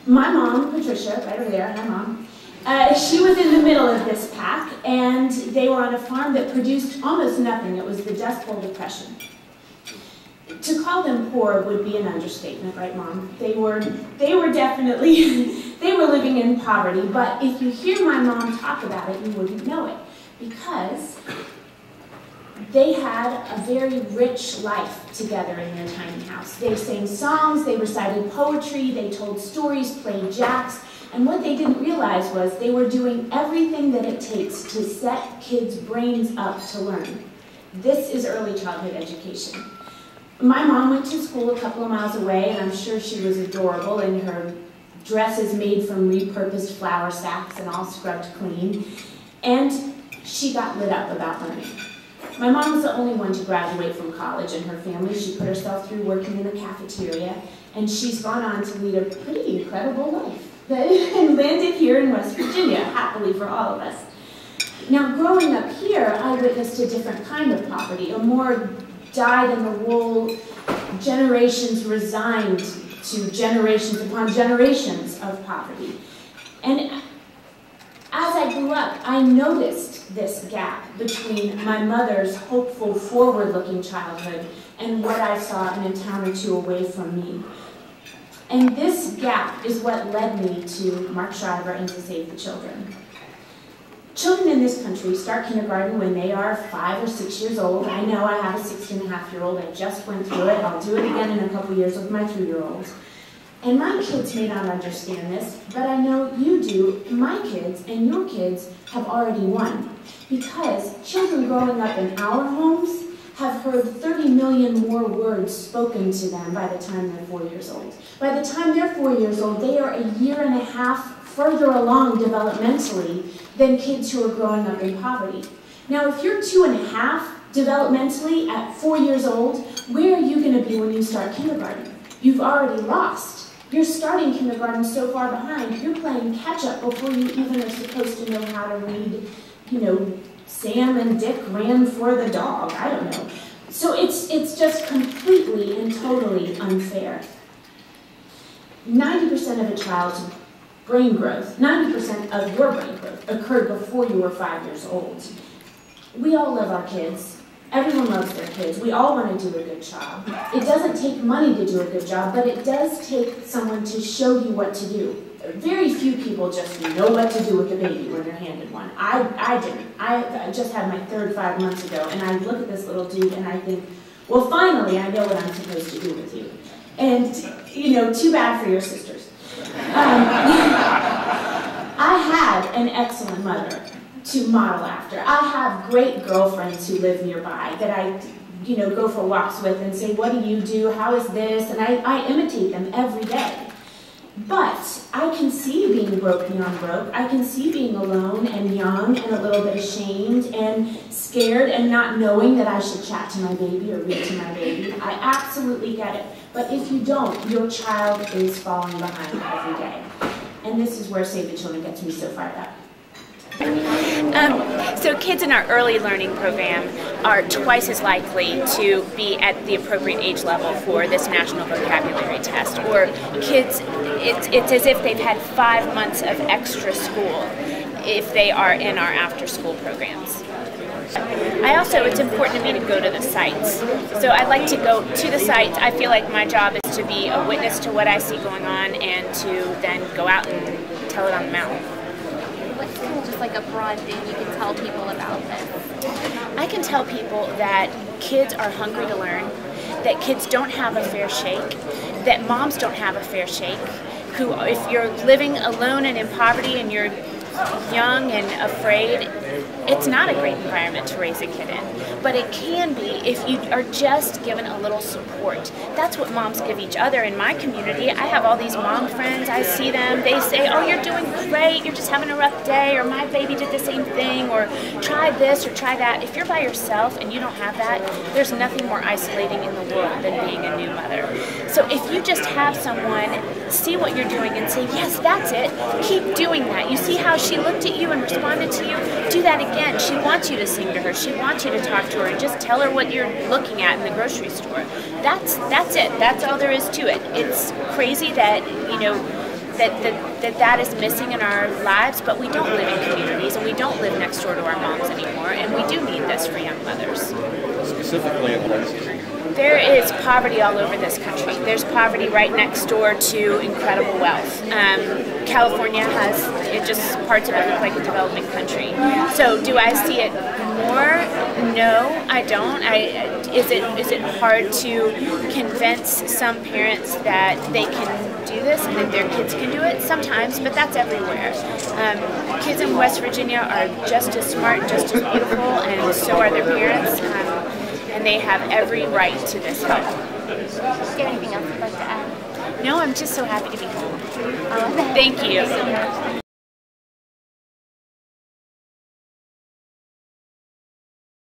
My mom, Patricia, right over there, hi Mom, she was in the middle of this pack, and they were on a farm that produced almost nothing. It was the Dust Bowl Depression. To call them poor would be an understatement, right, Mom? They were definitely, they were living in poverty, but if you hear my mom talk about it, you wouldn't know it, because they had a very rich life together in their tiny house. They sang songs, they recited poetry, they told stories, played jacks, and what they didn't realize was they were doing everything that it takes to set kids' brains up to learn. This is early childhood education. My mom went to school a couple of miles away, and I'm sure she was adorable in her dresses made from repurposed flour sacks and all scrubbed clean, and she got lit up about learning. My mom was the only one to graduate from college in her family. She put herself through working in the cafeteria, and she's gone on to lead a pretty incredible life and landed here in West Virginia, happily for all of us. Now, growing up here, I witnessed a different kind of poverty, a more dyed-in-the-wool, generations resigned to generations upon generations of poverty. And as I grew up, I noticed this gap between my mother's hopeful, forward-looking childhood and what I saw in a town or two away from me. And this gap is what led me to Mark Shriver and to Save the Children. Children in this country start kindergarten when they are 5 or 6 years old. I know I have a 6-and-a-half-year-old. I just went through it. I'll do it again in a couple years with my 3-year-old. And my kids may not understand this, but I know you do. My kids and your kids have already won. Because children growing up in our homes have heard 30 million more words spoken to them by the time they're 4 years old. By the time they're 4 years old, they are a year and a half further along developmentally than kids who are growing up in poverty. Now, if you're 2.5 developmentally at 4 years old, where are you going to be when you start kindergarten? You've already lost. You're starting kindergarten so far behind, you're playing catch-up before you even are supposed to know how to read, you know, Sam and Dick ran for the dog, I don't know. So it's just completely and totally unfair. 90% of a child's brain growth, 90% of your brain growth occurred before you were 5 years old. We all love our kids. Everyone loves their kids. We all want to do a good job. It doesn't take money to do a good job, but it does take someone to show you what to do. Very few people just know what to do with a baby when they're handed one. I didn't. I just had my third 5 months ago, and I look at this little dude and I think, well, finally I know what I'm supposed to do with you. And, you know, too bad for your sisters. I had an excellent mother to model after. I have great girlfriends who live nearby that I, you know, go for walks with and say, what do you do? How is this? And I imitate them every day. But I can see being broke beyond broke. I can see being alone and young and a little bit ashamed and scared and not knowing that I should chat to my baby or read to my baby. I absolutely get it. But if you don't, your child is falling behind every day. And this is where Save the Children gets me so fired up. So kids in our early learning program are twice as likely to be at the appropriate age level for this national vocabulary test. Or kids, it's as if they've had 5 months of extra school if they are in our after-school programs. It's important to me to go to the sites. So I like to go to the sites. I feel like my job is to be a witness to what I see going on and to then go out and tell it on the mountain. What's kind of just like a broad thing you can tell people about this? I can tell people that kids are hungry to learn, that kids don't have a fair shake, that moms don't have a fair shake, who if you're living alone and in poverty and you're young and afraid, it's not a great environment to raise a kid in. But it can be if you are just given a little support. That's what moms give each other. In my community, I have all these mom friends. I see them. They say, oh, you're doing great. You're just having a rough day. Or my baby did the same thing. Or try this or try that. If you're by yourself and you don't have that, there's nothing more isolating in the world than being a new mother. So if you just have someone see what you're doing and say, yes, that's it. Keep doing that. You see how she looked at you and responded to you? Do that again. She wants you to sing to her. She wants you to talk to her and just tell her what you're looking at in the grocery store. That's it. That's all there is to it. It's crazy that, you know, that is missing in our lives, but we don't live in communities and we don't live next door to our moms anymore, and we do need this for young mothers. Specifically in the country? There is poverty all over this country. There's poverty right next door to incredible wealth. California has, parts of it look like a developing country. So do I see it more? No, I don't. Is it hard to convince some parents that they can do this and that their kids can do it? Sometimes, but that's everywhere. Kids in West Virginia are just as smart, just as beautiful, and so are their parents. And they have every right to this help. Is there anything else you'd like to add? No, I'm just so happy to be home. I love that. Thank you.